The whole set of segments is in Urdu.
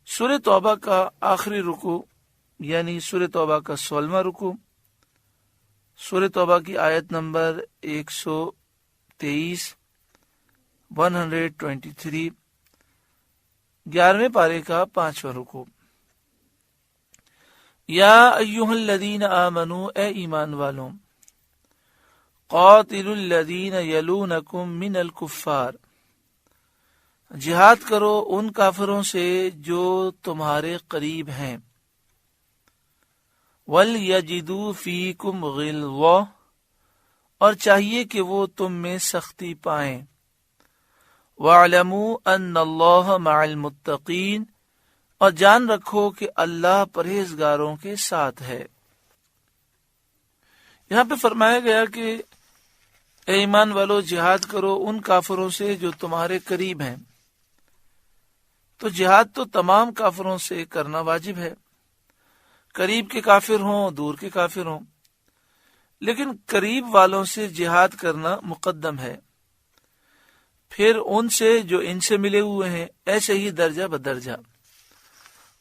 سورہ توبہ کا آخری رکوع یعنی سورہ توبہ کا 16واں رکوع، سورہ توبہ کی آیت نمبر 123 123، 11ویں پارے کا 5واں رکوع۔ یا ایھا الذین آمنوا، اے ایمان والوں، قاتلوا الذین یلونکم من الکفار، جہاد کرو ان کافروں سے جو تمہارے قریب ہیں، وَلْيَجِدُوا فِيكُمْ غِلْظَةً، اور چاہیے کہ وہ تم میں سختی پائیں، وَاعْلَمُوا أَنَّ اللَّهَ مَعَ الْمُتَّقِينَ، اور جان رکھو کہ اللہ پرہیزگاروں کے ساتھ ہے۔ یہاں پہ فرمایا گیا کہ اے ایمان والو، جہاد کرو ان کافروں سے جو تمہارے قریب ہیں۔ تو جہاد تو تمام کافروں سے کرنا واجب ہے، قریب کے کافر ہوں، دور کے کافر ہوں، لیکن قریب والوں سے جہاد کرنا مقدم ہے، پھر ان سے جو ان سے ملے ہوئے ہیں، ایسے ہی درجہ بدرجہ۔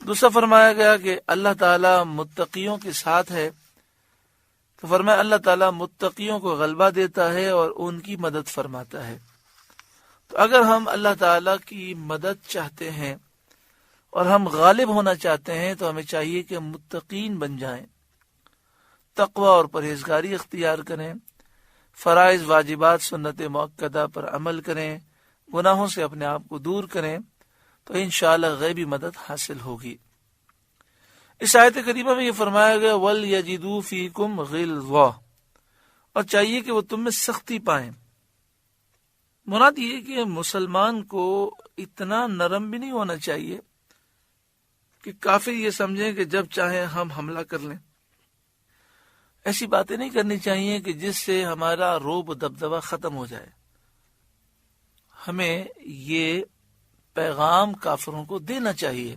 دوسرا فرمایا گیا کہ اللہ تعالیٰ متقیوں کے ساتھ ہے، تو فرمایا اللہ تعالیٰ متقیوں کو غلبہ دیتا ہے اور ان کی مدد فرماتا ہے۔ تو اگر ہم اللہ تعالیٰ کی مدد چاہتے ہیں اور ہم غالب ہونا چاہتے ہیں تو ہمیں چاہیے کہ ہم متقین بن جائیں، تقوی اور پرہیزگاری اختیار کریں، فرائض واجبات سنت مؤکدہ پر عمل کریں، گناہوں سے اپنے آپ کو دور کریں، تو انشاءاللہ غیبی مدد حاصل ہوگی۔ اس آیت کریمہ میں یہ فرمایا گیا وَلْيَجِدُوا فِيكُمْ غِلْظَةً، اور چاہیے کہ وہ تم میں سختی پائیں۔ مراد یہ کہ مسلمان کو اتنا نرم بھی نہیں ہونا چاہیے کہ کافر یہ سمجھیں کہ جب چاہیں ہم حملہ کر لیں۔ ایسی باتیں نہیں کرنی چاہیے کہ جس سے ہمارا رعب و دبدبہ ختم ہو جائے۔ ہمیں یہ پیغام کافروں کو دینا چاہیے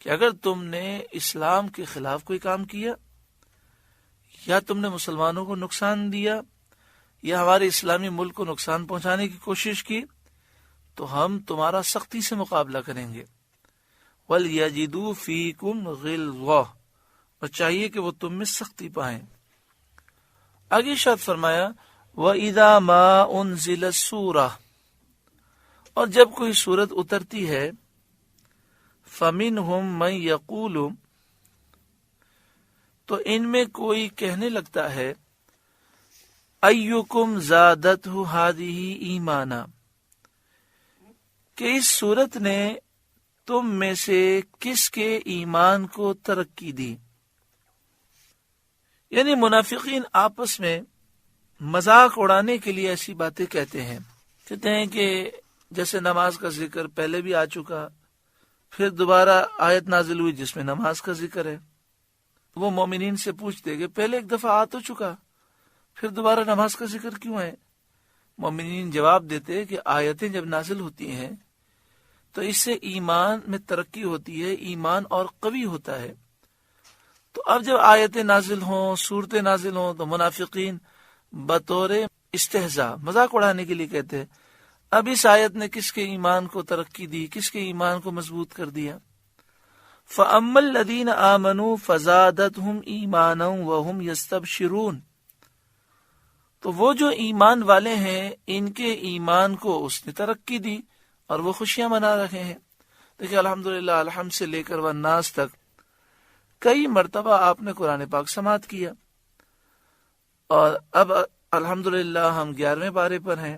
کہ اگر تم نے اسلام کے خلاف کوئی کام کیا، یا تم نے مسلمانوں کو نقصان دیا، یا ہمارے اسلامی ملک کو نقصان پہنچانے کی کوشش کی، تو ہم تمہارا سختی سے مقابلہ کریں گے۔ وَلْيَجِدُوا فِيكُمْ غِلْظَةً، اور چاہیے کہ وہ تم میں سختی پائیں۔ آگے ارشاد فرمایا وَإِذَا مَا أُنزِلَتْ سُورَةٌ، اور جب کوئی سورت اترتی ہے، فَمِنْهُمْ مَنْ يَقُولُ، تو ان میں کوئی کہنے لگتا ہے، ایکم زادتہ ہذہ ایمانا، کہ اس صورت نے تم میں سے کس کے ایمان کو ترقی دی۔ یعنی منافقین آپس میں مذاق اڑانے کے لیے ایسی باتیں کہتے ہیں کہ جیسے نماز کا ذکر پہلے بھی آ چکا، پھر دوبارہ آیت نازل ہوئی جس میں نماز کا ذکر ہے۔ وہ مومنین سے پوچھتے کہ پہلے ایک دفعہ آ تو چکا، پھر دوبارہ نماز کا ذکر کیوں ہے؟ مومنین جواب دیتے کہ آیتیں جب نازل ہوتی ہیں تو اس سے ایمان میں ترقی ہوتی ہے، ایمان اور قوی ہوتا ہے۔ تو اب جب آیتیں نازل ہوں، سورتیں نازل ہوں، تو منافقین بطور استہزاء، مذاق اڑانے کے لیے کہتے ہیں اب اس آیت نے کس کے ایمان کو ترقی دی، کس کے ایمان کو مضبوط کر دیا۔ فَأَمَّا الَّذِينَ آمَنُوا فَزَادَتْهُمْ إِيمَانًا وَهُمْ يَسْتَبْشِرُونَ، تو وہ جو ایمان والے ہیں ان کے ایمان کو اس نے ترقی دی اور وہ خوشیاں منا رہے ہیں۔ دیکھیں الحمدللہ، الحمد سے لے کر والناس تک کئی مرتبہ آپ نے قرآن پاک سماعت کیا، اور اب الحمدللہ ہم 11ویں پارے پر ہیں،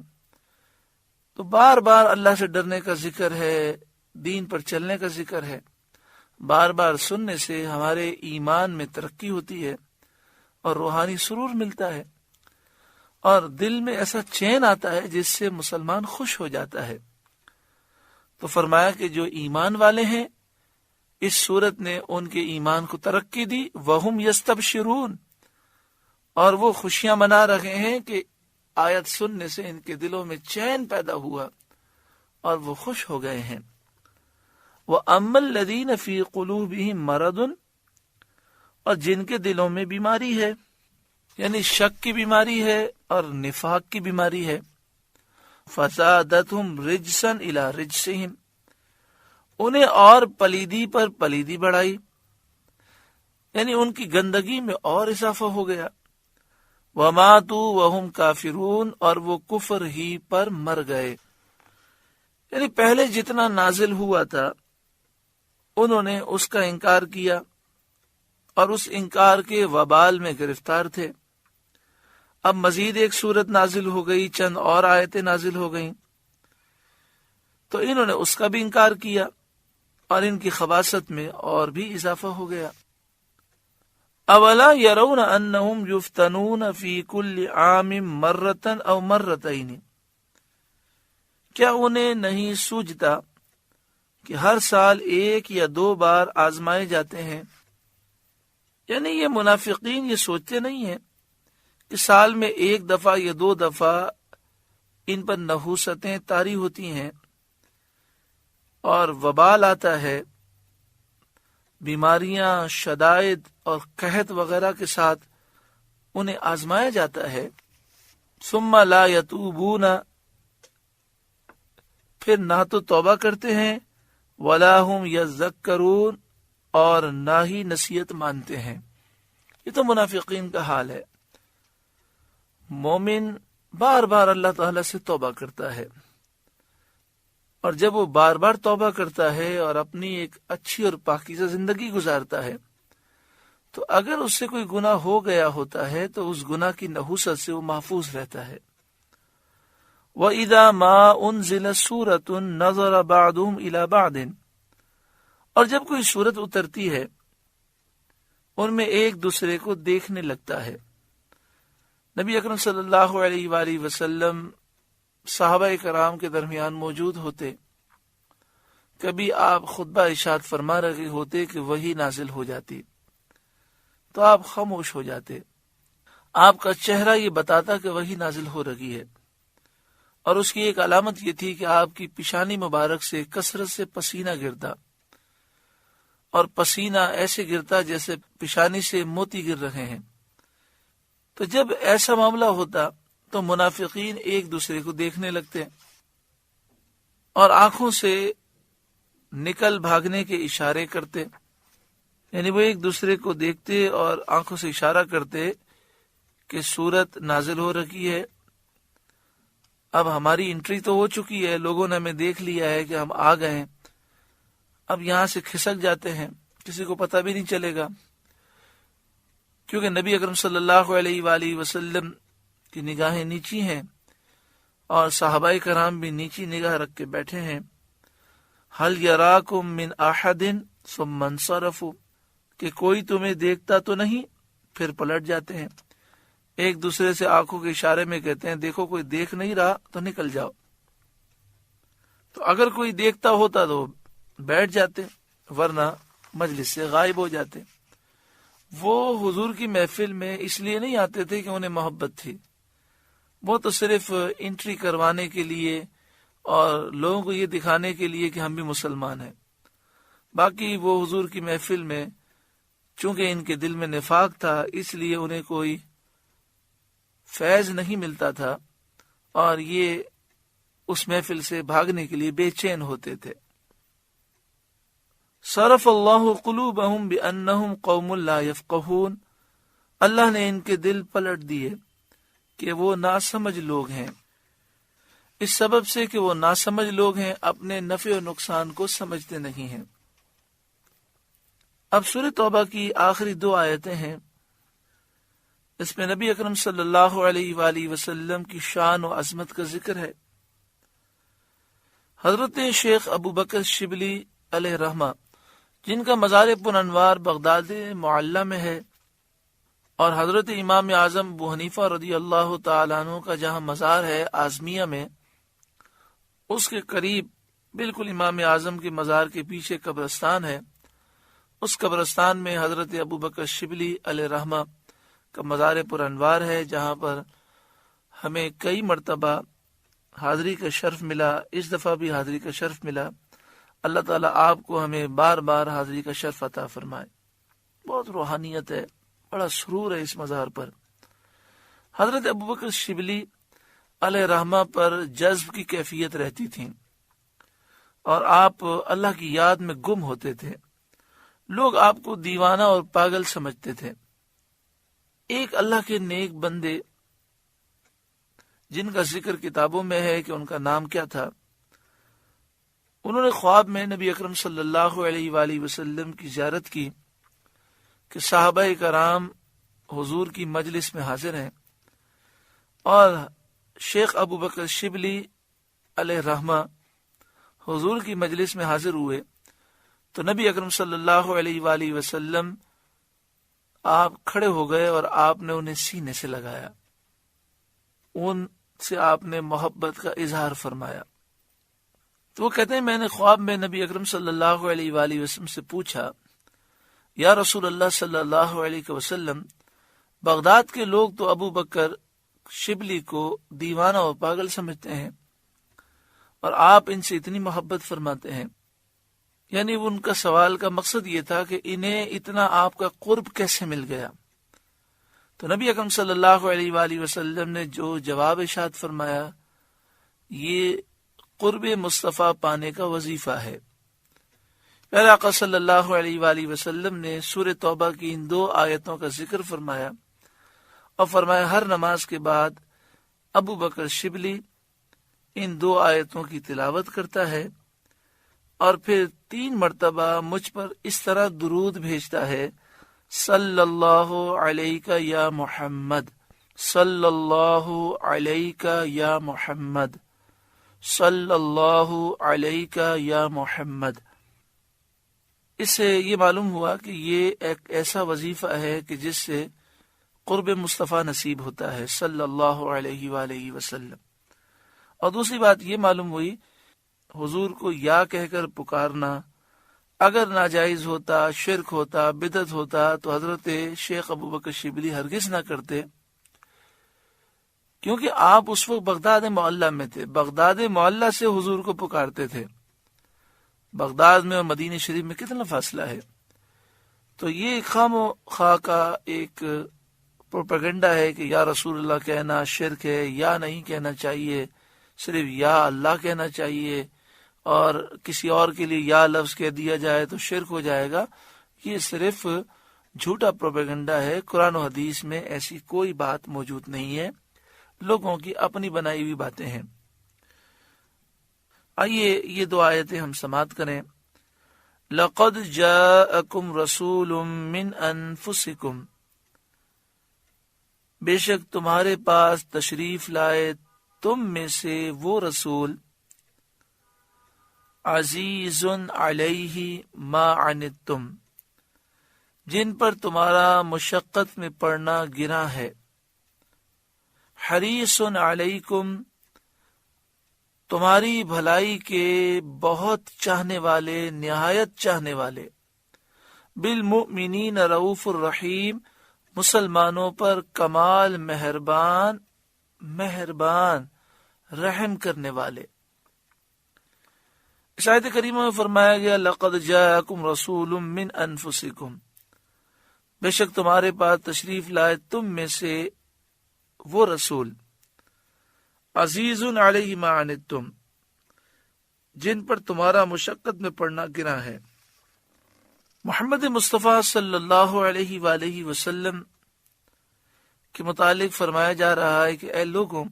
تو بار بار اللہ سے ڈرنے کا ذکر ہے، دین پر چلنے کا ذکر ہے۔ بار بار سننے سے ہمارے ایمان میں ترقی ہوتی ہے اور روحانی سرور ملتا ہے، اور دل میں ایسا چین آتا ہے جس سے مسلمان خوش ہو جاتا ہے۔ تو فرمایا کہ جو ایمان والے ہیں اس صورت نے ان کے ایمان کو ترقی دی، وَهُمْ يَسْتَبْشِرُونَ، اور وہ خوشیاں منا رہے ہیں کہ آیت سننے سے ان کے دلوں میں چین پیدا ہوا اور وہ خوش ہو گئے ہیں۔ وَأَمَّا الَّذِينَ فِي قُلُوبِهِمْ مَرَضٌ، اور جن کے دلوں میں بیماری ہے، یعنی شک کی بیماری ہے اور نفاق کی بیماری ہے. فزادتہم رجسا الی رجسہم، انہیں اور پلیدی پر پلیدی بڑھائی، یعنی ان کی گندگی میں اور اضافہ ہو گیا. وماتوا وہم کافرون، اور وہ کفر ہی پر مر گئے. یعنی پہلے جتنا نازل ہوا تھا انہوں نے اس کا انکار کیا اور اس انکار کے وبال میں گرفتار تھے. اب مزید ایک سورت نازل ہو گئی، چند اور آیتیں نازل ہو گئیں، تو انہوں نے اس کا بھی انکار کیا اور ان کی خباثت میں اور بھی اضافہ ہو گیا. اولا یرون انہم یفتنون فی کل عام مرۃ او مرتین، کیا انہیں نہیں سوجھتا کہ ہر سال ایک یا دو بار آزمائے جاتے ہیں؟ یعنی یہ منافقین یہ سوچتے نہیں ہیں کہ سال میں ایک دفعہ یا دو دفعہ ان پر نحوستیں طاری ہوتی ہیں اور وبال آتا ہے، بیماریاں، شدائد اور قحط وغیرہ کے ساتھ انہیں آزمایا جاتا ہے. ثم لا یتوبون، پھر نہ تو توبہ کرتے ہیں، ولا ہم یذکرون، اور نہ ہی نصیحت مانتے ہیں. یہ تو منافقین کا حال ہے. مومن بار بار اللہ تعالیٰ سے توبہ کرتا ہے، اور جب وہ بار بار توبہ کرتا ہے اور اپنی ایک اچھی اور پاکیزہ زندگی گزارتا ہے، تو اگر اس سے کوئی گناہ ہو گیا ہوتا ہے تو اس گناہ کی نحوست سے وہ محفوظ رہتا ہے. وَإِذَا مَا أُنزِلَ سُورَةٌ نَظَرَ بَعْضُهُمْ إِلَى بَعْضٍ، اور جب کوئی سورت اترتی ہے ان میں ایک دوسرے کو دیکھنے لگتا ہے. نبی اکرم صلی اللہ علیہ وآلہ وسلم صحابہ کرام کے درمیان موجود ہوتے، کبھی آپ خطبہ ارشاد فرما رہے ہوتے کہ وحی نازل ہو جاتی تو آپ خاموش ہو جاتے. آپ کا چہرہ یہ بتاتا کہ وحی نازل ہو رہی ہے، اور اس کی ایک علامت یہ تھی کہ آپ کی پیشانی مبارک سے کثرت سے پسینہ گرتا، اور پسینہ ایسے گرتا جیسے پیشانی سے موتی گر رہے ہیں. تو جب ایسا معاملہ ہوتا تو منافقین ایک دوسرے کو دیکھنے لگتے اور آنکھوں سے نکل بھاگنے کے اشارے کرتے. یعنی وہ ایک دوسرے کو دیکھتے اور آنکھوں سے اشارہ کرتے کہ سورت نازل ہو رکھی ہے، اب ہماری انٹری تو ہو چکی ہے، لوگوں نے ہمیں دیکھ لیا ہے کہ ہم آ گئے ہیں، اب یہاں سے کھسک جاتے ہیں، کسی کو پتہ بھی نہیں چلے گا، کیونکہ نبی اکرم صلی اللہ علیہ وآلہ وسلم کی نگاہیں نیچی ہیں اور صحابہ کرام بھی نیچی نگاہ رکھ کے بیٹھے ہیں. حل یراکم من احد ثم انصرفوا، کہ کوئی تمہیں دیکھتا تو نہیں، پھر پلٹ جاتے ہیں. ایک دوسرے سے آنکھوں کے اشارے میں کہتے ہیں دیکھو کوئی دیکھ نہیں رہا تو نکل جاؤ. تو اگر کوئی دیکھتا ہوتا تو بیٹھ جاتے، ورنہ مجلس سے غائب ہو جاتے. وہ حضور کی محفل میں اس لیے نہیں آتے تھے کہ انہیں محبت تھی، وہ تو صرف انٹری کروانے کے لیے اور لوگوں کو یہ دکھانے کے لیے کہ ہم بھی مسلمان ہیں. باقی وہ حضور کی محفل میں چونکہ ان کے دل میں نفاق تھا، اس لیے انہیں کوئی فیض نہیں ملتا تھا اور یہ اس محفل سے بھاگنے کے لیے بے چین ہوتے تھے. صرف اللہ قلوبہم بانہم قوم لا یفقہون، اللہ نے ان کے دل پلٹ دیے کہ وہ ناسمجھ لوگ ہیں، اس سبب سے کہ وہ ناسمجھ لوگ ہیں، اپنے نفع و نقصان کو سمجھتے نہیں ہیں. اب سورہ توبہ کی آخری 2 آیتیں ہیں، اس میں نبی اکرم صلی اللہ علیہ وآلہ وسلم کی شان و عظمت کا ذکر ہے. حضرت شیخ ابو بکر شبلی علیہ رحمہ، جن کا مزار پرانوار بغداد معلی میں ہے، اور حضرت امام اعظم ابو حنیفہ رضی اللہ تعالیٰ عنہ کا جہاں مزار ہے اعظمیہ میں، اس کے قریب بالکل امام اعظم کے مزار کے پیچھے قبرستان ہے. اس قبرستان میں حضرت ابو بکر شبلی علیہ رحمہ کا مزار پرانوار ہے، جہاں پر ہمیں کئی مرتبہ حاضری کا شرف ملا. اس دفعہ بھی حاضری کا شرف ملا. اللہ تعالیٰ آپ کو ہمیں بار بار حاضری کا شرف عطا فرمائے. بہت روحانیت ہے، بڑا سرور ہے اس مزار پر. حضرت ابوبکر شبلی علیہ رحمہ پر جذب کی کیفیت رہتی تھی اور آپ اللہ کی یاد میں گم ہوتے تھے. لوگ آپ کو دیوانہ اور پاگل سمجھتے تھے. ایک اللہ کے نیک بندے جن کا ذکر کتابوں میں ہے کہ ان کا نام کیا تھا، انہوں نے خواب میں نبی اکرم صلی اللہ علیہ وآلہ وسلم کی زیارت کی کہ صحابہ کرام حضور کی مجلس میں حاضر ہیں اور شیخ ابوبکر شبلی علیہ رحمہ حضور کی مجلس میں حاضر ہوئے. تو نبی اکرم صلی اللہ علیہ وآلہ وسلم آپ کھڑے ہو گئے اور آپ نے انہیں سینے سے لگایا، ان سے آپ نے محبت کا اظہار فرمایا. تو وہ کہتے ہیں میں نے خواب میں نبی اکرم صلی اللہ علیہ وآلہ وسلم سے پوچھا، یا رسول اللہ صلی اللہ علیہ وسلم، بغداد کے لوگ تو ابو بکر شبلی کو دیوانہ اور پاگل سمجھتے ہیں اور آپ ان سے اتنی محبت فرماتے ہیں. یعنی ان کا سوال کا مقصد یہ تھا کہ انہیں اتنا آپ کا قرب کیسے مل گیا. تو نبی اکرم صلی اللہ علیہ وآلہ وسلم نے جو جواب ارشاد فرمایا، یہ قرب مصطفیٰ پانے کا وظیفہ ہے. پیارے آقا صلی اللہ علیہ وآلہ وسلم نے سورہ توبہ کی ان 2 آیتوں کا ذکر فرمایا اور فرمایا ہر نماز کے بعد ابو بکر شبلی ان 2 آیتوں کی تلاوت کرتا ہے اور پھر 3 مرتبہ مجھ پر اس طرح درود بھیجتا ہے، صلی اللہ علیہ یا محمد، صلی اللہ علیہ یا محمد، صلی اللہ علیہ یا محمد. اس سے یہ معلوم ہوا کہ یہ ایک ایسا وظیفہ ہے کہ جس سے قرب مصطفیٰ نصیب ہوتا ہے صلی اللہ علیہ وآلہ وسلم. اور دوسری بات یہ معلوم ہوئی، حضور کو یا کہہ کر پکارنا اگر ناجائز ہوتا، شرک ہوتا، بدعت ہوتا تو حضرت شیخ ابوبکر شبلی ہرگز نہ کرتے، کیونکہ آپ اس وقت بغداد معلیٰ میں تھے. بغداد معلیٰ سے حضور کو پکارتے تھے. بغداد میں اور مدینہ شریف میں کتنا فاصلہ ہے. تو یہ خام و خواہ کا ایک پروپیگنڈا ہے کہ یا رسول اللہ کہنا شرک ہے، یا نہیں کہنا چاہیے، صرف یا اللہ کہنا چاہیے، اور کسی اور کے لیے یا لفظ کہہ دیا جائے تو شرک ہو جائے گا. یہ صرف جھوٹا پروپیگنڈا ہے. قرآن و حدیث میں ایسی کوئی بات موجود نہیں ہے، لوگوں کی اپنی بنائی ہوئی باتیں ہیں. آئیے یہ 2 آیتیں ہم سماعت کریں. لَقَدْ جَاءَكُمْ رَسُولٌ مِّنْ أَنفُسِكُمْ، بے شک تمہارے پاس تشریف لائے تم میں سے وہ رسول، عزیز علیہ ما عنتم، جن پر تمہارا مشقت میں پڑنا گراں ہے، حریص علیکم، تمہاری بھلائی کے بہت چاہنے والے، نہایت چاہنے والے، بالمؤمنین رؤوف الرحیم، مسلمانوں پر کمال مہربان رحم کرنے والے. اس آیت کریمہ میں فرمایا گیا لقد جاءکم رسول من انفسکم، بے شک تمہارے پاس تشریف لائے تم میں سے وہ رسول، عزیز علیہ ما عنتم، جن پر تمہارا مشقت میں پڑنا گراں ہے. محمد مصطفیٰ صلی اللہ علیہ وآلہ وسلم کے متعلق فرمایا جا رہا ہے کہ اے لوگوں،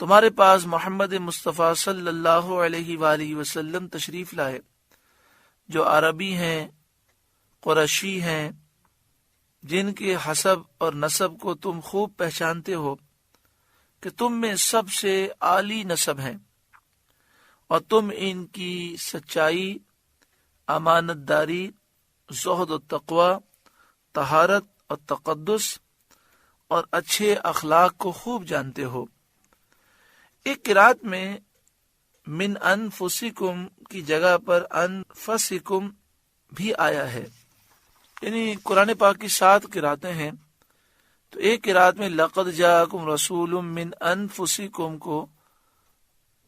تمہارے پاس محمد مصطفیٰ صلی اللہ علیہ وآلہ وسلم تشریف لائے، جو عربی ہیں، قریشی ہیں، جن کے حسب اور نسب کو تم خوب پہچانتے ہو کہ تم میں سب سے عالی نسب ہیں، اور تم ان کی سچائی، امانت داری، زہد و تقوی، طہارت اور تقدس اور اچھے اخلاق کو خوب جانتے ہو. ایک قرات میں من انفسکم کی جگہ پر انفسکم بھی آیا ہے، یعنی قرآن پاک کی 7 قراتیں ہیں، تو ایک قرات میں لقد جاءکم رسول من انفسکم کو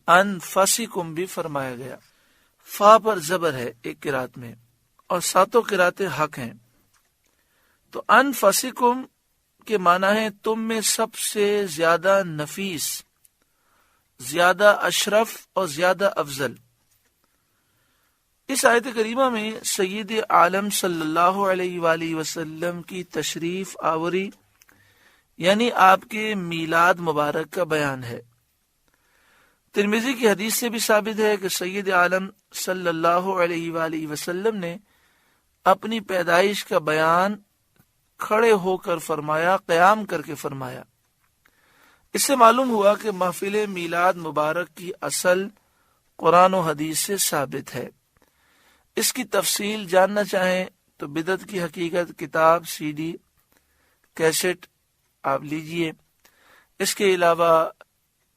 انفسکم بھی فرمایا گیا. فا پر زبر ہے ایک قرات میں، اور 7 قراتیں حق ہیں. تو انفسکم کے معنی ہے تم میں سب سے زیادہ نفیس، زیادہ اشرف اور زیادہ افضل۔ اس آیت کریمہ میں سید عالم صلی اللہ علیہ وآلہ وسلم کی تشریف آوری یعنی آپ کے میلاد مبارک کا بیان ہے۔ ترمذی کی حدیث سے بھی ثابت ہے کہ سید عالم صلی اللہ علیہ وآلہ وسلم نے اپنی پیدائش کا بیان کھڑے ہو کر فرمایا، قیام کر کے فرمایا۔ اس سے معلوم ہوا کہ محفل میلاد مبارک کی اصل قرآن و حدیث سے ثابت ہے۔ اس کی تفصیل جاننا چاہیں تو بدعت کی حقیقت کتاب، CD، کیسٹ آپ لیجئے۔ اس کے علاوہ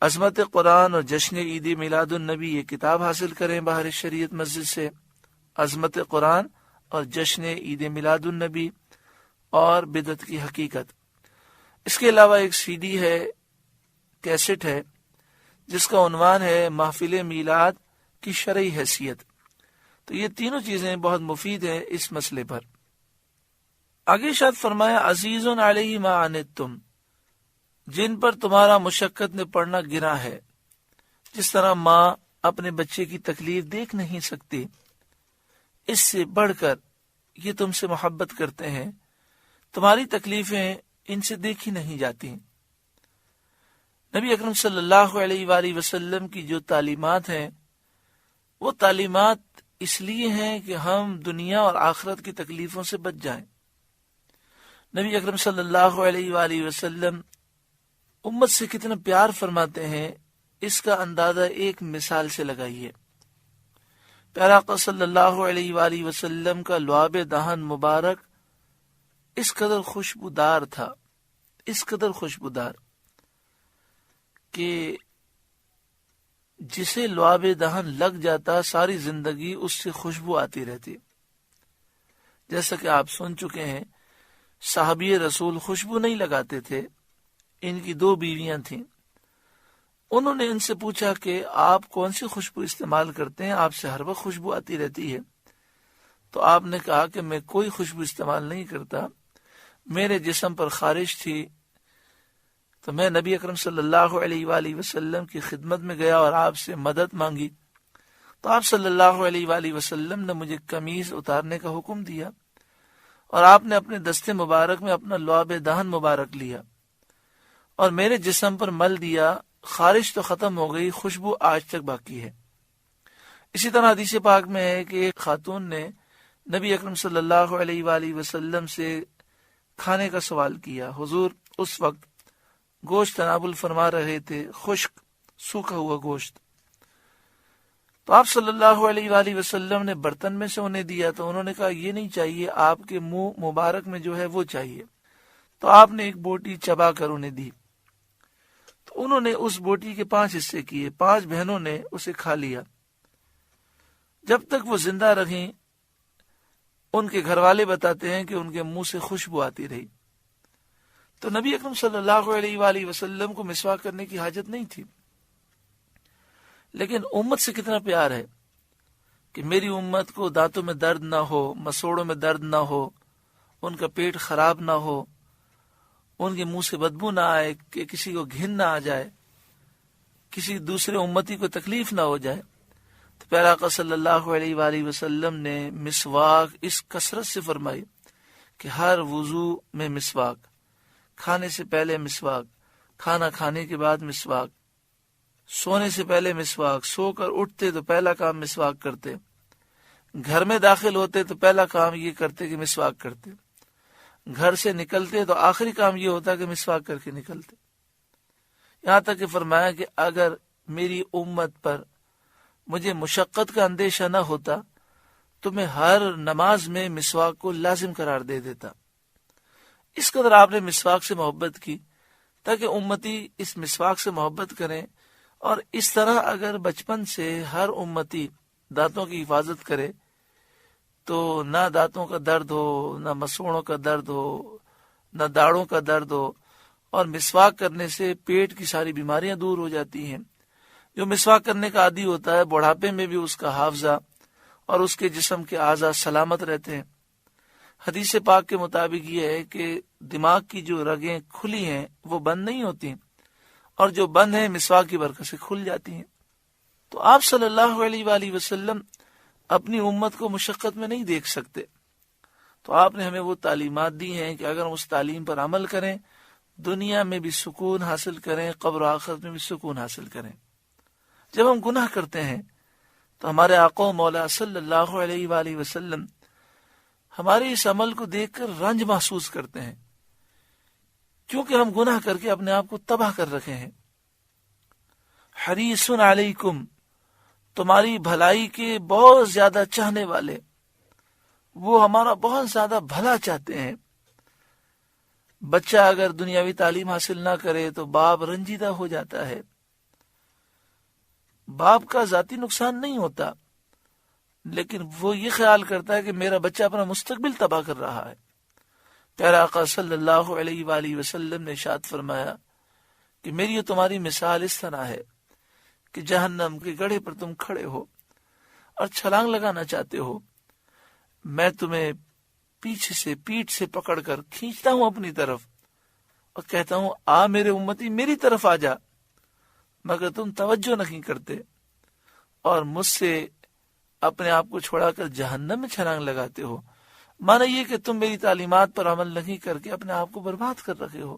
عظمت قرآن اور جشن عید میلاد النبی یہ کتاب حاصل کریں باہر شریعت مسجد سے، عظمت قرآن اور جشن عید میلاد النبی اور بدعت کی حقیقت۔ اس کے علاوہ ایک CD ہے، کیسٹ ہے، جس کا عنوان ہے محفل میلاد کی شرعی حیثیت۔ تو یہ تینوں چیزیں بہت مفید ہیں اس مسئلے پر۔ آگے ارشاد فرمایا عزیز علیہ ما عنتم، جن پر تمہارا مشقت میں پڑنا گرا ہے۔ جس طرح ماں اپنے بچے کی تکلیف دیکھ نہیں سکتی، اس سے بڑھ کر یہ تم سے محبت کرتے ہیں، تمہاری تکلیفیں ان سے دیکھی نہیں جاتی۔ نبی اکرم صلی اللہ علیہ وآلہ وسلم کی جو تعلیمات ہیں وہ تعلیمات اس لیے ہیں کہ ہم دنیا اور آخرت کی تکلیفوں سے بچ جائیں۔ نبی اکرم صلی اللہ علیہ وآلہ وسلم امت سے کتنا پیار فرماتے ہیں، اس کا اندازہ ایک مثال سے لگائیے۔ پیارا آقا صلی اللہ علیہ وآلہ وسلم کا لعاب دہن مبارک اس قدر خوشبودار تھا، اس قدر خوشبودار کہ جسے لعاب دہن لگ جاتا ساری زندگی اس سے خوشبو آتی رہتی۔ جیسا کہ آپ سن چکے ہیں صحابی رسول خوشبو نہیں لگاتے تھے، ان کی 2 بیویاں تھیں۔ انہوں نے ان سے پوچھا کہ آپ کون سی خوشبو استعمال کرتے ہیں، آپ سے ہر وقت خوشبو آتی رہتی ہے۔ تو آپ نے کہا کہ میں کوئی خوشبو استعمال نہیں کرتا، میرے جسم پر خارش تھی تو میں نبی اکرم صلی اللہ علیہ وآلہ وسلم کی خدمت میں گیا اور آپ سے مدد مانگی، تو آپ صلی اللہ علیہ وآلہ وسلم نے مجھے قمیض اتارنے کا حکم دیا اور آپ نے اپنے دستے مبارک میں اپنا لعاب دہن مبارک لیا اور میرے جسم پر مل دیا، خارش تو ختم ہو گئی، خوشبو آج تک باقی ہے۔ اسی طرح حدیث پاک میں ہے کہ ایک خاتون نے نبی اکرم صلی اللہ علیہ وآلہ وسلم سے کھانے کا سوال کیا۔ حضور اس وقت گوشت تناول فرما رہے تھے، خشک سوکھا ہوا گوشت، تو آپ صلی اللہ علیہ وآلہ وسلم نے برتن میں سے انہیں دیا، تو انہوں نے کہا یہ نہیں چاہیے، آپ کے منہ مبارک میں جو ہے وہ چاہیے۔ تو آپ نے ایک بوٹی چبا کر انہیں دی، تو انہوں نے اس بوٹی کے 5 حصے کیے، 5 بہنوں نے اسے کھا لیا۔ جب تک وہ زندہ رہیں ان کے گھر والے بتاتے ہیں کہ ان کے منہ سے خوشبو آتی رہی۔ تو نبی اکرم صلی اللہ علیہ وآلہ وسلم کو مسواک کرنے کی حاجت نہیں تھی، لیکن امت سے کتنا پیار ہے کہ میری امت کو دانتوں میں درد نہ ہو، مسوڑوں میں درد نہ ہو، ان کا پیٹ خراب نہ ہو، ان کے منہ سے بدبو نہ آئے، کہ کسی کو گھن نہ آ جائے، کسی دوسرے امتی کو تکلیف نہ ہو جائے۔ تو پیارا آقا صلی اللہ علیہ وآلہ وسلم نے مسواک اس کثرت سے فرمائی کہ ہر وضو میں مسواک، کھانے سے پہلے مسواک، کھانا کھانے کے بعد مسواک، سونے سے پہلے مسواک، سو کر اٹھتے تو پہلا کام مسواک کرتے، گھر میں داخل ہوتے تو پہلا کام یہ کرتے کہ مسواک کرتے، گھر سے نکلتے تو آخری کام یہ ہوتا کہ مسواک کر کے نکلتے۔ یہاں تک کہ فرمایا کہ اگر میری امت پر مجھے مشقت کا اندیشہ نہ ہوتا تو میں ہر نماز میں مسواک کو لازم قرار دے دیتا۔ اس قدر آپ نے مسواک سے محبت کی تاکہ امتی اس مسواک سے محبت کریں، اور اس طرح اگر بچپن سے ہر امتی دانتوں کی حفاظت کرے تو نہ دانتوں کا درد ہو، نہ مسوڑوں کا درد ہو، نہ داڑھوں کا درد ہو، اور مسواک کرنے سے پیٹ کی ساری بیماریاں دور ہو جاتی ہیں۔ جو مسواک کرنے کا عادی ہوتا ہے بڑھاپے میں بھی اس کا حافظہ اور اس کے جسم کے اعضاء سلامت رہتے ہیں۔ حدیث پاک کے مطابق یہ ہے کہ دماغ کی جو رگیں کھلی ہیں وہ بند نہیں ہوتی، اور جو بند ہیں مسواک کی برکت سے کھل جاتی ہیں۔ تو آپ صلی اللہ علیہ وآلہ وسلم اپنی امت کو مشقت میں نہیں دیکھ سکتے، تو آپ نے ہمیں وہ تعلیمات دی ہیں کہ اگر ہم اس تعلیم پر عمل کریں، دنیا میں بھی سکون حاصل کریں، قبر و آخرت میں بھی سکون حاصل کریں۔ جب ہم گناہ کرتے ہیں تو ہمارے آقا و مولا صلی اللہ علیہ وآلہ وسلم ہمارے اس عمل کو دیکھ کر رنج محسوس کرتے ہیں، کیونکہ ہم گناہ کر کے اپنے آپ کو تباہ کر رکھے ہیں۔ حریص علیکم، تمہاری بھلائی کے بہت زیادہ چاہنے والے، وہ ہمارا بہت زیادہ بھلا چاہتے ہیں۔ بچہ اگر دنیاوی تعلیم حاصل نہ کرے تو باپ رنجیدہ ہو جاتا ہے۔ باپ کا ذاتی نقصان نہیں ہوتا، لیکن وہ یہ خیال کرتا ہے کہ میرا بچہ اپنا مستقبل تباہ کر رہا ہے۔ پیارا آقا صلی اللہ علیہ وآلہ وسلم نے ارشاد فرمایا کہ میری اور تمہاری مثال اس طرح ہے کہ جہنم کے گڑھے پر تم کھڑے ہو اور چھلانگ لگانا چاہتے ہو، میں تمہیں پیچھے سے پیٹھ سے پکڑ کر کھینچتا ہوں اپنی طرف اور کہتا ہوں آ میرے امتی میری طرف آ جا، مگر تم توجہ نہیں کرتے اور مجھ سے اپنے آپ کو چھوڑا کر جہنم میں چھلانگ لگاتے ہو۔ مانا یہ کہ تم میری تعلیمات پر عمل نہیں کر کے اپنے آپ کو برباد کر رکھے ہو۔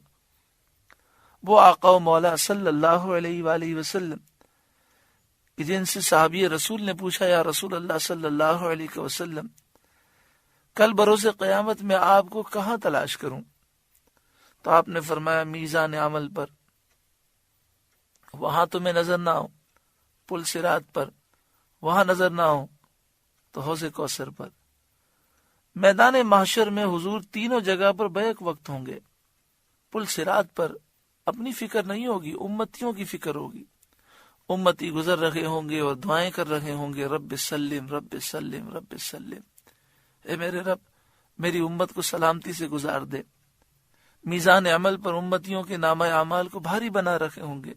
وہ آقا و مولا صلی اللہ علیہ وآلہ وسلم کہ جن سے صحابی رسول نے پوچھا یا رسول اللہ صلی اللہ علیہ وسلم کل بروز قیامت میں آپ کو کہاں تلاش کروں؟ تو آپ نے فرمایا میزان عمل پر، وہاں تمہیں نظر نہ ہو، پل صراط پر وہاں نظر نہ ہو تو حوض کوثر پر۔ میدان محشر میں حضور تینوں جگہ پر بیک وقت ہوں گے۔ پل صراط پر اپنی فکر نہیں ہوگی، امتیوں کی فکر ہوگی۔ امتی گزر رہے ہوں گے اور دعائیں کر رہے ہوں گے، رب سلم رب سلم رب سلم، اے میرے رب میری امت کو سلامتی سے گزار دے۔ میزان عمل پر امتیوں کے نامہ اعمال کو بھاری بنا رکھے ہوں گے۔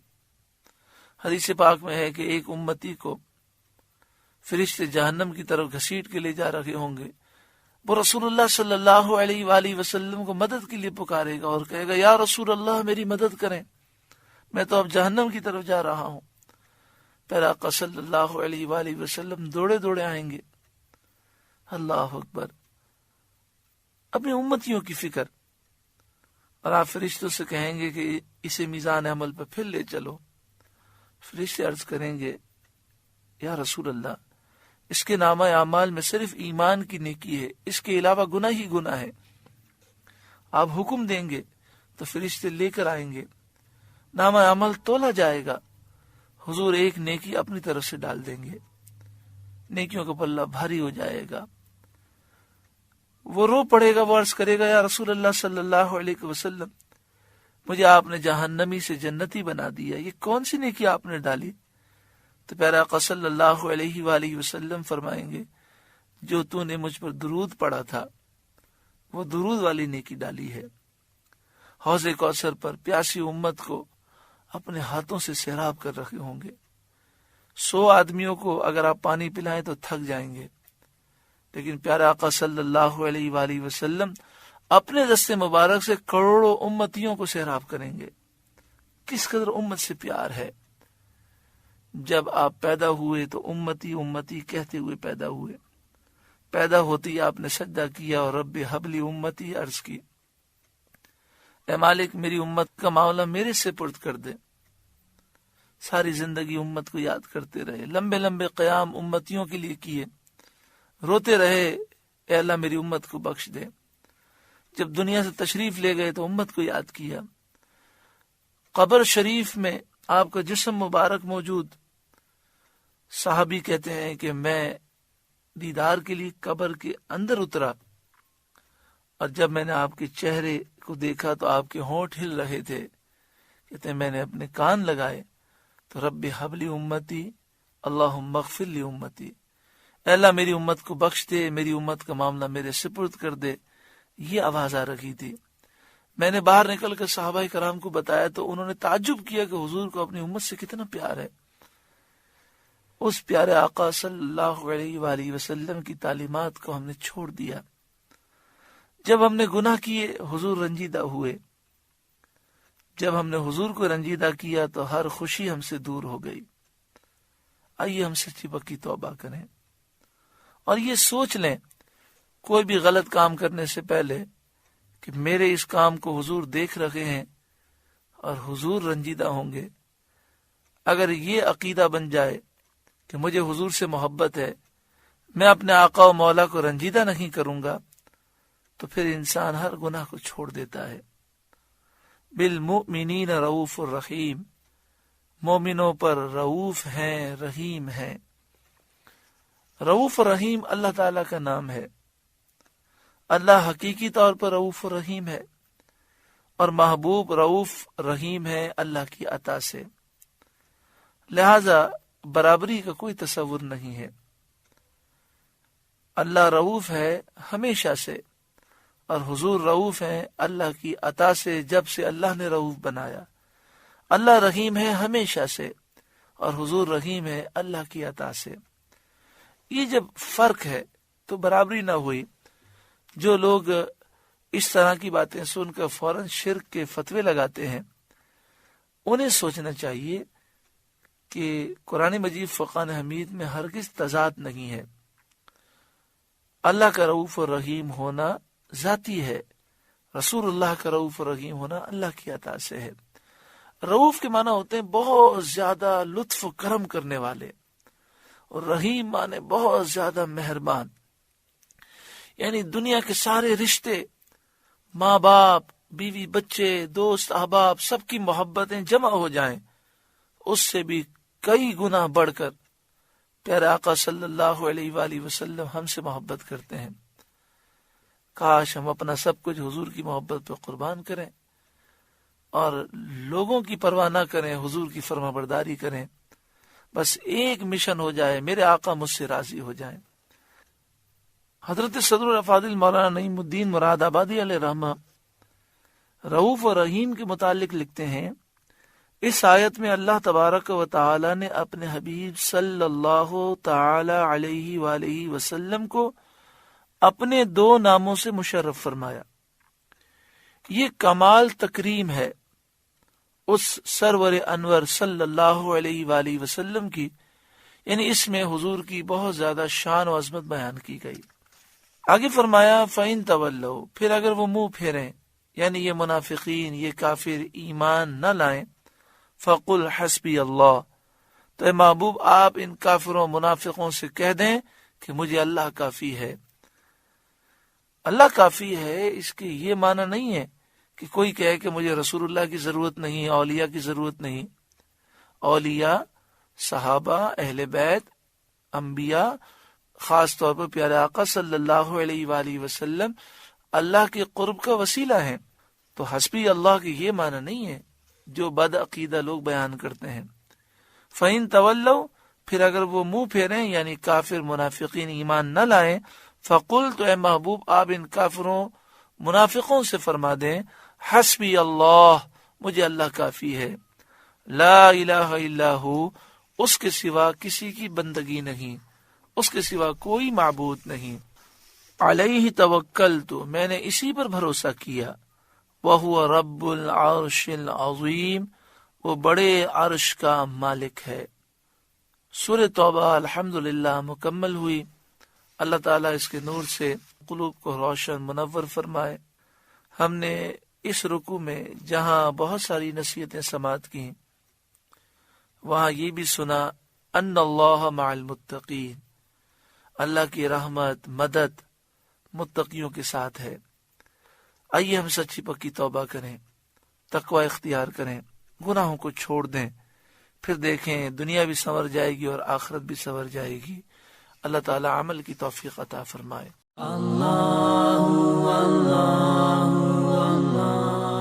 حدیث پاک میں ہے کہ ایک امتی کو فرشتے جہنم کی طرف گھسیٹ کے لے جا رہے ہوں گے، وہ رسول اللہ صلی اللہ علیہ وآلہ وسلم کو مدد کے لیے پکارے گا اور کہے گا یا رسول اللہ میری مدد کریں، میں تو اب جہنم کی طرف جا رہا ہوں۔ پھر آقا صلی اللہ علیہ وآلہ وسلم دوڑے دوڑے آئیں گے، اللہ اکبر، اپنی امتیوں کی فکر، اور آپ فرشتوں سے کہیں گے کہ اسے میزان عمل پہ پھر لے چلو۔ فرشتے عرض کریں گے یا رسول اللہ اس کے نامہ اعمال میں صرف ایمان کی نیکی ہے، اس کے علاوہ گناہ ہی گناہ ہے۔ آپ حکم دیں گے تو فرشتے لے کر آئیں گے، نامہ عمل تولا جائے گا، حضور ایک نیکی اپنی طرف سے ڈال دیں گے، نیکیوں کا پلہ بھاری ہو جائے گا۔ وہ رو پڑے گا، وہ عرض کرے گا یا رسول اللہ صلی اللہ علیہ وسلم مجھے آپ نے جہنمی سے جنتی بنا دیا، یہ کون سی نیکی آپ نے ڈالی؟ تو پیارا آقا صلی اللہ علیہ وآلہ وسلم فرمائیں گے جو تو نے مجھ پر درود پڑھا تھا وہ درود والی نیکی ڈالی ہے۔ حوض کوثر پر پیاسی امت کو اپنے ہاتھوں سے سیراب کر رکھے ہوں گے۔ 100 آدمیوں کو اگر آپ پانی پلائیں تو تھک جائیں گے، لیکن پیارے آقا صلی اللہ علیہ وآلہ وسلم اپنے دست مبارک سے کروڑوں امتیوں کو سیراب کریں گے۔ کس قدر امت سے پیار ہے۔ جب آپ پیدا ہوئے تو امتی امتی کہتے ہوئے پیدا ہوئے، پیدا ہوتی آپ نے سجدہ کیا اور رب حبلی امتی عرض کی، اے مالک میری امت کا معاملہ میرے سے پرد کر دے۔ ساری زندگی امت کو یاد کرتے رہے، لمبے لمبے قیام امتیوں کے لیے کیے، روتے رہے اے اللہ میری امت کو بخش دے۔ جب دنیا سے تشریف لے گئے تو امت کو یاد کیا۔ قبر شریف میں آپ کا جسم مبارک موجود، صحابی کہتے ہیں کہ میں دیدار کے لیے قبر کے اندر اترا اور جب میں نے آپ کے چہرے کو دیکھا تو آپ کے ہونٹ ہل رہے تھے۔ کہتے ہیں میں نے اپنے کان لگائے تو رب حبلی امتی اللہم اغفر لی امتی، اے اللہ میری امت کو بخش دے، میری امت کا معاملہ میرے سپرد کر دے، یہ آواز آ رہی تھی۔ میں نے باہر نکل کر صحابہ کرام کو بتایا تو انہوں نے تعجب کیا کہ حضور کو اپنی امت سے کتنا پیار ہے۔ اس پیارے آقا صلی اللہ علیہ وآلہ وسلم کی تعلیمات کو ہم نے چھوڑ دیا۔ جب ہم نے گناہ کیے حضور رنجیدہ ہوئے، جب ہم نے حضور کو رنجیدہ کیا تو ہر خوشی ہم سے دور ہو گئی۔ آئیے ہم سچی پکی توبہ کریں اور یہ سوچ لیں کوئی بھی غلط کام کرنے سے پہلے کہ میرے اس کام کو حضور دیکھ رہے ہیں اور حضور رنجیدہ ہوں گے۔ اگر یہ عقیدہ بن جائے کہ مجھے حضور سے محبت ہے، میں اپنے آقا و مولا کو رنجیدہ نہیں کروں گا، تو پھر انسان ہر گناہ کو چھوڑ دیتا ہے۔ بالمؤمنین رؤوف الرحیم، مومنوں پر رؤوف ہیں، رحیم ہیں۔ رؤوف الرحیم اللہ تعالیٰ کا نام ہے۔ اللہ حقیقی طور پر رؤوف الرحیم ہے اور محبوب رؤوف رحیم ہے اللہ کی عطا سے، لہذا برابری کا کوئی تصور نہیں ہے۔ اللہ رؤوف ہے ہمیشہ سے اور حضور رؤوف ہیں اللہ کی عطا سے، جب سے اللہ نے رؤوف بنایا۔ اللہ رحیم ہے ہمیشہ سے اور حضور رحیم ہے اللہ کی عطا سے۔ یہ جب فرق ہے تو برابری نہ ہوئی۔ جو لوگ اس طرح کی باتیں سن کر فوراً شرک کے فتوے لگاتے ہیں، انہیں سوچنا چاہیے کہ قرآن مجید فرقان حمید میں ہرگز تضاد نہیں ہے۔ اللہ کا رؤوف الرحیم ہونا ذاتی ہے، رسول اللہ کا رؤوف الرحیم ہونا اللہ کی عطا سے ہے۔ رؤوف کے معنی ہوتے ہیں بہت زیادہ لطف و کرم کرنے والے، اور رحیم معنی بہت زیادہ مہربان۔ یعنی دنیا کے سارے رشتے، ماں باپ، بیوی بچے، دوست احباب، سب کی محبتیں جمع ہو جائیں، اس سے بھی کئی گنا بڑھ کر پیارے آقا صلی اللہ علیہ وآلہ وسلم ہم سے محبت کرتے ہیں۔ کاش ہم اپنا سب کچھ حضور کی محبت پہ قربان کریں اور لوگوں کی پرواہ نہ کریں، حضور کی فرما برداری کریں۔ بس ایک مشن ہو جائے، میرے آقا مجھ سے راضی ہو جائیں۔ حضرت صدر الافاضل مولانا نعیم الدین مراد آبادی علیہ رحمہ رؤوف و رحیم کے متعلق لکھتے ہیں، اس آیت میں اللہ تبارک و تعالی نے اپنے حبیب صلی اللہ تعالی علیہ وآلہ وسلم کو اپنے دو ناموں سے مشرف فرمایا۔ یہ کمال تکریم ہے اس سرور انور صلی اللہ علیہ وآلہ وسلم کی، یعنی اس میں حضور کی بہت زیادہ شان و عظمت بیان کی گئی۔ آگے فرمایا فَإِن تَوَلَّوْا، پھر اگر وہ منہ پھیریں، یعنی یہ منافقین، یہ کافر ایمان نہ لائیں، فَقُلْ حَسْبِيَ اللَّهُ، تو اے محبوب آپ ان کافروں منافقوں سے کہہ دیں کہ مجھے اللہ کافی ہے۔ اللہ کافی ہے، اس کے یہ معنی نہیں ہے کہ کوئی کہے کہ مجھے رسول اللہ کی ضرورت نہیں، اولیاء کی ضرورت نہیں۔ اولیاء، صحابہ، اہل بیت، انبیاء، خاص طور پر پیارے آقا صلی اللہ علیہ وآلہ وسلم اللہ کے قرب کا وسیلہ ہیں۔ تو حسبی اللہ کی یہ معنی نہیں ہے جو بد عقیدہ لوگ بیان کرتے ہیں۔ فَإِن تَوَلَّوْا، پھر اگر وہ منہ پھیریں، یعنی کافر منافقین ایمان نہ لائیں، فَقُلْ، تو اے محبوب آپ ان کافروں منافقوں سے فرما دیں، حسبی اللہ، مجھے اللہ کافی ہے، لا الہ الا ہو، اس کے سوا کسی کی بندگی نہیں، اس کے سوا کوئی معبود نہیں، علیہ توکلت، میں نے اسی پر بھروسہ کیا، وَهُوَ رَبُّ الْعَرْشِ الْعَظِيمِ، وہ بڑے عرش کا مالک ہے۔ سورہ توبہ الحمدللہ مکمل ہوئی۔ اللہ تعالیٰ اس کے نور سے قلوب کو روشن منور فرمائے۔ ہم نے اس رکوع میں جہاں بہت ساری نصیحتیں سماعت کی، وہاں یہ بھی سنا ان اللہ مع المتقین، اللہ کی رحمت مدد متقیوں کے ساتھ ہے۔ آئیے ہم سچی پکی توبہ کریں، تقوی اختیار کریں، گناہوں کو چھوڑ دیں، پھر دیکھیں دنیا بھی سنور جائے گی اور آخرت بھی سنور جائے گی۔ اللہ تعالی عمل کی توفیق عطا فرمائے۔ اللہ اللہ اللہ